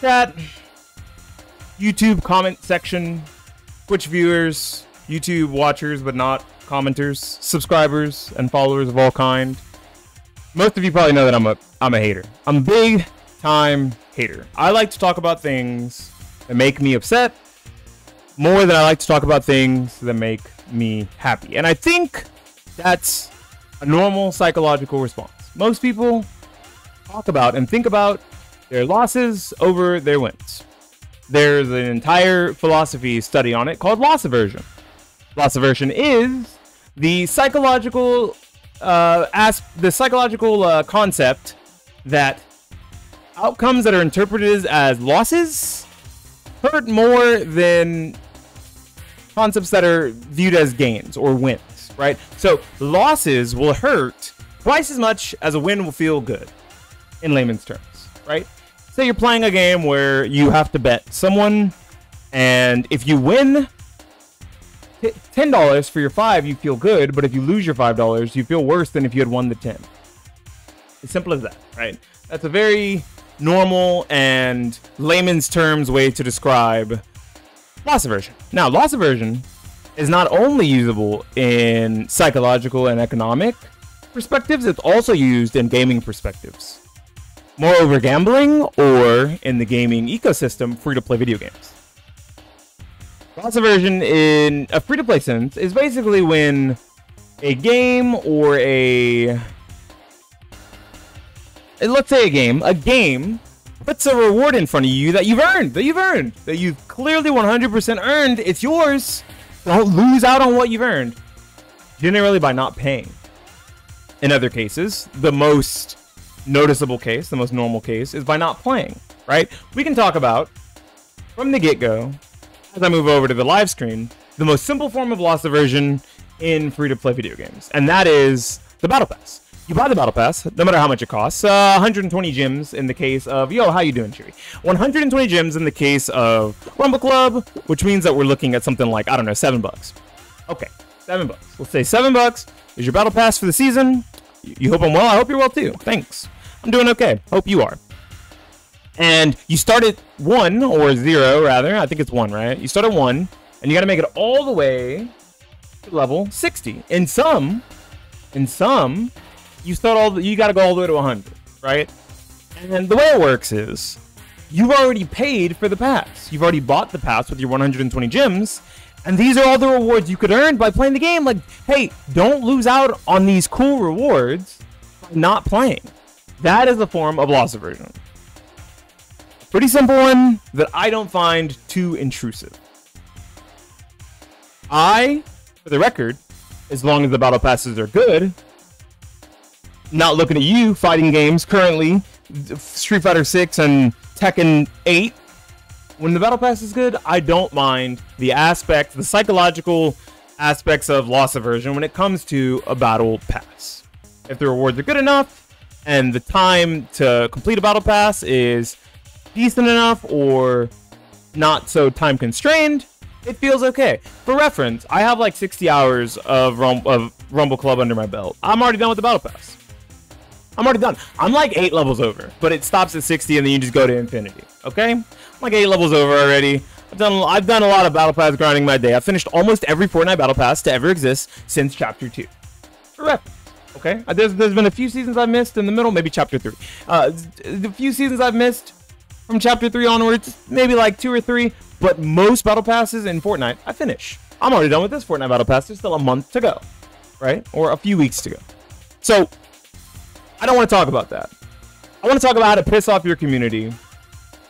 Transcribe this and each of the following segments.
Chat, YouTube comment section, Twitch viewers, YouTube watchers, but not commenters, subscribers, and followers of all kind. Most of you probably know that I'm a hater. I'm a big time hater. I like to talk about things that make me upset more than I like to talk about things that make me happy. And I think that's a normal psychological response. Most people talk about and think about their losses over their wins. There's an entire philosophy study on it called loss aversion. Loss aversion is the psychological concept that outcomes that are interpreted as losses hurt more than concepts that are viewed as gains or wins, right? So losses will hurt twice as much as a win will feel good, in layman's terms, right? Say you're playing a game where you have to bet someone, and if you win $10 for your 5, you feel good, but if you lose your $5, you feel worse than if you had won the 10. As simple as that, right? That's a very normal and layman's terms way to describe loss aversion. Now, loss aversion is not only usable in psychological and economic perspectives, it's also used in gaming perspectives. Moreover, gambling or in the gaming ecosystem, free-to-play video games. Loss aversion in a free-to-play sense is basically when a game or let's say a game puts a reward in front of you that you've earned, that you've clearly 100% earned. It's yours. Don't lose out on what you've earned. Generally by not paying. In other cases, the most noticeable case, the most normal case, is by not playing, right? We can talk about, from the get-go, as I move over to the live screen, the most simple form of loss aversion in free-to-play video games, and that is the Battle Pass. You buy the Battle Pass, no matter how much it costs. 120 gems in the case of, yo, how you doing, Cheery? 120 gems in the case of Rumble Club, which means that we're looking at something like, I don't know, $7. Okay, $7. Let's say $7 is your Battle Pass for the season. You hope I'm well? I hope you're well too. Thanks. I'm doing okay. Hope you are. And you start at 1 or 0, rather. I think it's 1, right? You start at 1, and you got to make it all the way to level 60. In some, you got to go all the way to 100, right? And the way it works is you've already paid for the pass. You've already bought the pass with your 120 gems, and these are all the rewards you could earn by playing the game. Like, hey, don't lose out on these cool rewards by not playing. That is a form of loss aversion. Pretty simple one that I don't find too intrusive. For the record, as long as the battle passes are good, not looking at you fighting games currently, Street Fighter 6 and Tekken 8. When the battle pass is good, I don't mind the psychological aspects of loss aversion when it comes to a battle pass. If the rewards are good enough and the time to complete a battle pass is decent enough or not so time constrained, it feels okay. For reference, I have like 60 hours of Rumble Club under my belt. I'm already done with the battle pass. I'm already done. I'm like 8 levels over, but it stops at 60 and then you just go to infinity. Okay? I'm like 8 levels over already. I've done a lot of battle pass grinding my day. I've finished almost every Fortnite battle pass to ever exist since chapter 2. For reference. Okay? There's been a few seasons I've missed in the middle, maybe chapter 3. The few seasons I've missed from chapter 3 onwards, maybe like 2 or 3, but most battle passes in Fortnite, I finish. I'm already done with this Fortnite battle pass. There's still a month to go, right? Or a few weeks to go. So, I don't want to talk about that. I want to talk about how to piss off your community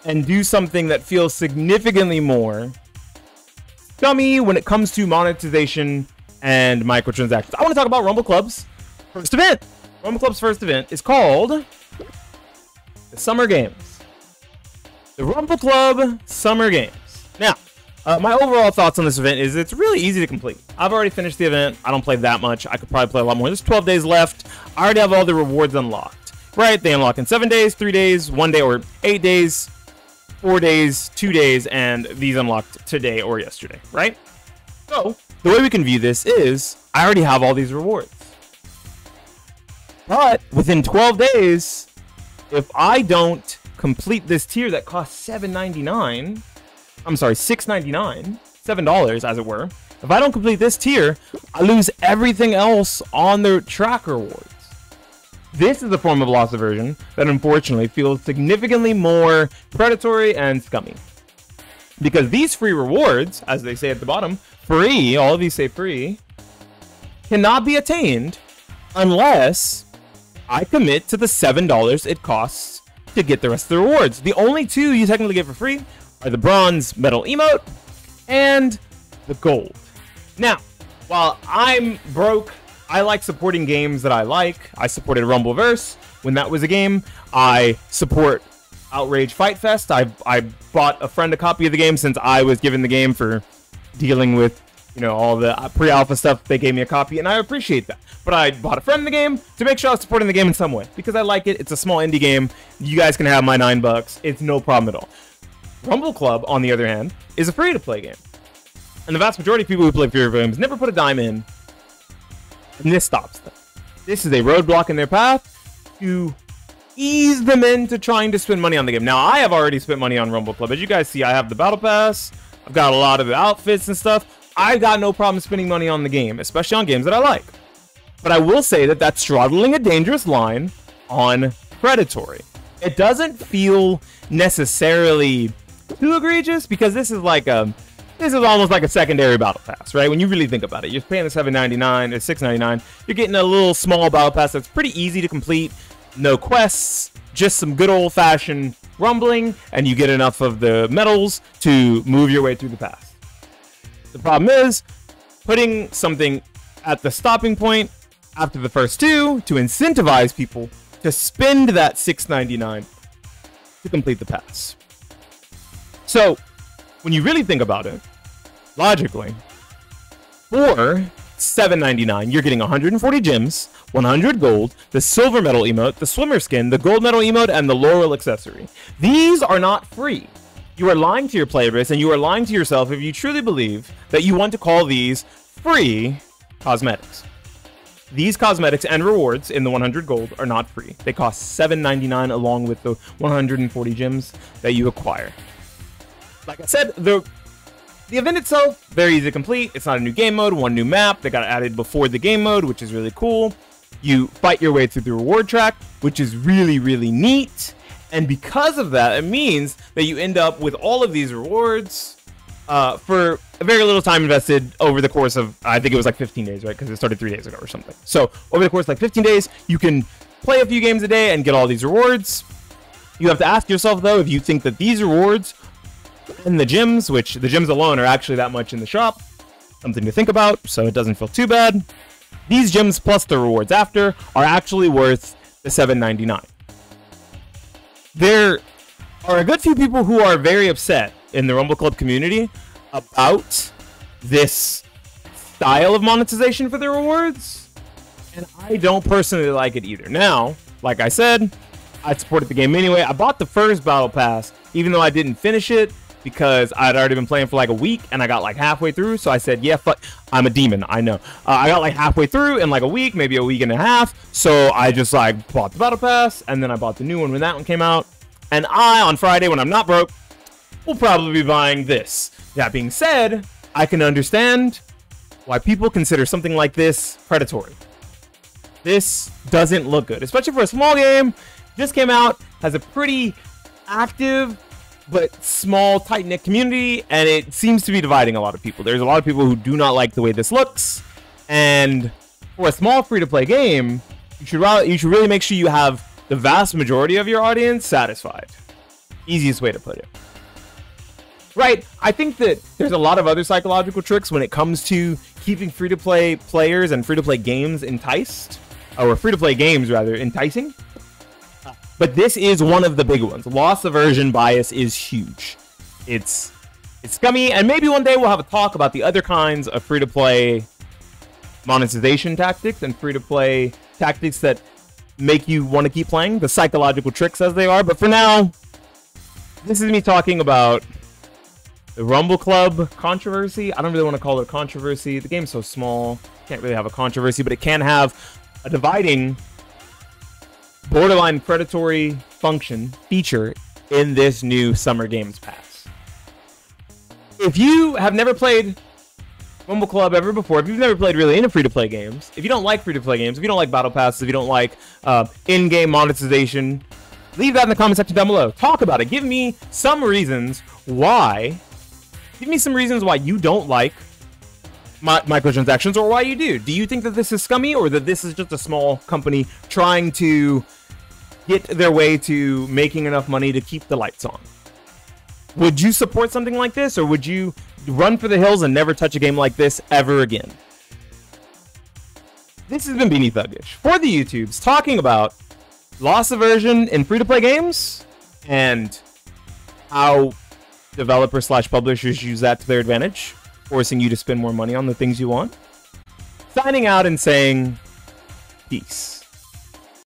and do something that feels significantly more scummy when it comes to monetization and microtransactions. I want to talk about Rumble Club's first event. Rumble Club's first event is called the Summer Games. The Rumble Club Summer Games. Now, my overall thoughts on this event is it's really easy to complete. I've already finished the event. I don't play that much. I could probably play a lot more. There's 12 days left. I already have all the rewards unlocked, right? They unlock in 7 days, 3 days, 1 day, or 8 days, 4 days, 2 days, and these unlocked today or yesterday, right? So, the way we can view this is I already have all these rewards. But within 12 days, if I don't complete this tier that costs $7.99, I'm sorry, $6.99, $7 as it were. If I don't complete this tier, I lose everything else on the track rewards. This is a form of loss aversion that unfortunately feels significantly more predatory and scummy. Because these free rewards, as they say at the bottom, free, all of these say free, cannot be attained unless I commit to the $7 it costs to get the rest of the rewards. The only two you technically get for free are the bronze medal emote and the gold. Now, while I'm broke, I like supporting games that I like. I supported Rumbleverse when that was a game. I support Outrage Fight Fest. I bought a friend a copy of the game since I was given the game for dealing with, you know, all the pre-alpha stuff. They gave me a copy, and I appreciate that. But I bought a friend the game to make sure I was supporting the game in some way because I like it. It's a small indie game. You guys can have my $9. It's no problem at all. Rumble Club, on the other hand, is a free-to-play game. And the vast majority of people who play free games never put a dime in. And this stops them. This is a roadblock in their path to ease them into trying to spend money on the game. Now, I have already spent money on Rumble Club. As you guys see, I have the Battle Pass. I've got a lot of the outfits and stuff. I've got no problem spending money on the game, especially on games that I like. But I will say that that's straddling a dangerous line on predatory. It doesn't feel necessarily too egregious because this is like this is almost like a secondary battle pass, right? When you really think about it, you're paying the $7.99 or $6.99. You're getting a little small battle pass that's pretty easy to complete. No quests, just some good old-fashioned rumbling, and you get enough of the medals to move your way through the pass. The problem is putting something at the stopping point after the first two to incentivize people to spend that $6.99 to complete the pass. So, when you really think about it, logically, for $7.99, you're getting 140 gems, 100 gold, the silver medal emote, the swimmer skin, the gold medal emote, and the laurel accessory. These are not free. You are lying to your player base, and you are lying to yourself if you truly believe that you want to call these free cosmetics. These cosmetics and rewards in the 100 gold are not free. They cost $7.99 along with the 140 gems that you acquire. Like I said, the event itself, very easy to complete. It's not a new game mode, one new map. They got added before the game mode, which is really cool. You fight your way through the reward track, which is really, really neat. And because of that, it means that you end up with all of these rewards for a very little time invested over the course of, I think it was like 15 days, right? Because it started 3 days ago or something. So over the course of like 15 days, you can play a few games a day and get all these rewards. You have to ask yourself, though, if you think that these rewards and the gems, which the gems alone are actually that much in the shop, something to think about, so it doesn't feel too bad. These gems plus the rewards after are actually worth the $7.99. There are a good few people who are very upset in the Rumble Club community about this style of monetization for the rewards, and I don't personally like it either. Now, like I said, I supported the game anyway. I bought the first battle pass, even though I didn't finish it, because I'd already been playing for like a week and I got like halfway through. So I said, yeah, fuck, I'm a demon. I know. I got like halfway through in like a week, maybe a week and a half. So I just like bought the battle pass and then I bought the new one when that one came out. And on Friday, when I'm not broke, will probably be buying this. That being said, I can understand why people consider something like this predatory. This doesn't look good, especially for a small game. Just came out, has a pretty active but small, tight-knit community, and it seems to be dividing a lot of people. There's a lot of people who do not like the way this looks, and for a small free-to-play game, you should really make sure you have the vast majority of your audience satisfied. Easiest way to put it. Right, I think that there's a lot of other psychological tricks when it comes to keeping free-to-play players and free-to-play games enticed, or free-to-play games, rather, enticing. But this is one of the big ones. Loss aversion bias is huge. It's scummy, and maybe one day we'll have a talk about the other kinds of free-to-play monetization tactics and free-to-play tactics that make you want to keep playing, the psychological tricks as they are. But for now, this is me talking about the Rumble Club controversy. I don't really want to call it a controversy. The game's so small, can't really have a controversy, but it can have a dividing, borderline predatory feature in this new Summer Games Pass. If you have never played Mumble Club ever before, if you've never played really any free-to-play games, if you don't like free-to-play games, if you don't like battle passes, if you don't like in-game monetization, leave that in the comment section down below. Talk about it. Give me some reasons why. Give me some reasons why you don't like microtransactions, or why you do. Do you think that this is scummy, or that this is just a small company trying to get their way to making enough money to keep the lights on? Would you support something like this, or would you run for the hills and never touch a game like this ever again? This has been Beanie Thuggish for the YouTubes, talking about loss aversion in free-to-play games and how developers/publishers use that to their advantage, forcing you to spend more money on the things you want. Signing out and saying peace.